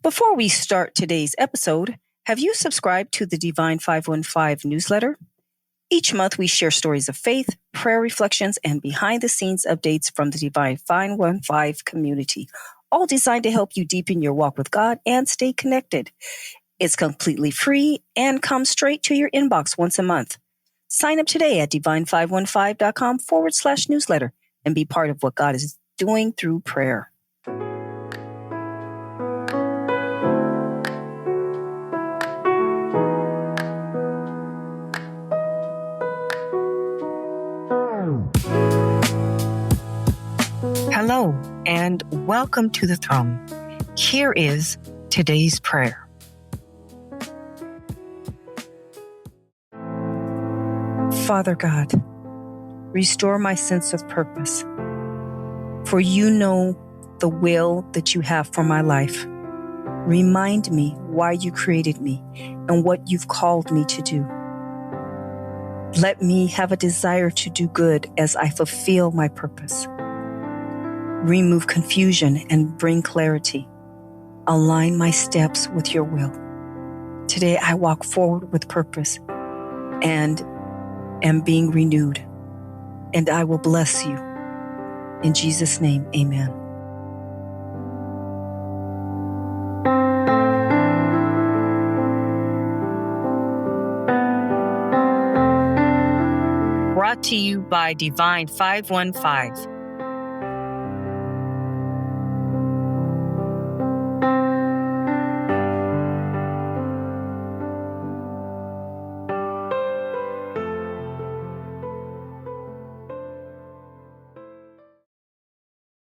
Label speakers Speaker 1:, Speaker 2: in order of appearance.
Speaker 1: Before we start today's episode, have you subscribed to the Divine 515 newsletter? Each month, we share stories of faith, prayer reflections, and behind-the-scenes updates from the Divine 515 community, all designed to help you deepen your walk with God and stay connected. It's completely free and comes straight to your inbox once a month. Sign up today at divine515.com/newsletter and be part of what God is doing through prayer. Hello, and welcome to the throne. Here is today's prayer. Father God, restore my sense of purpose, for you know the will that you have for my life. Remind me why you created me and what you've called me to do. Let me have a desire to do good as I fulfill my purpose. Remove confusion and bring clarity. Align my steps with your will. Today I walk forward with purpose and am being renewed, and I will bless you. In Jesus' name, amen. Brought to you by Divine 515.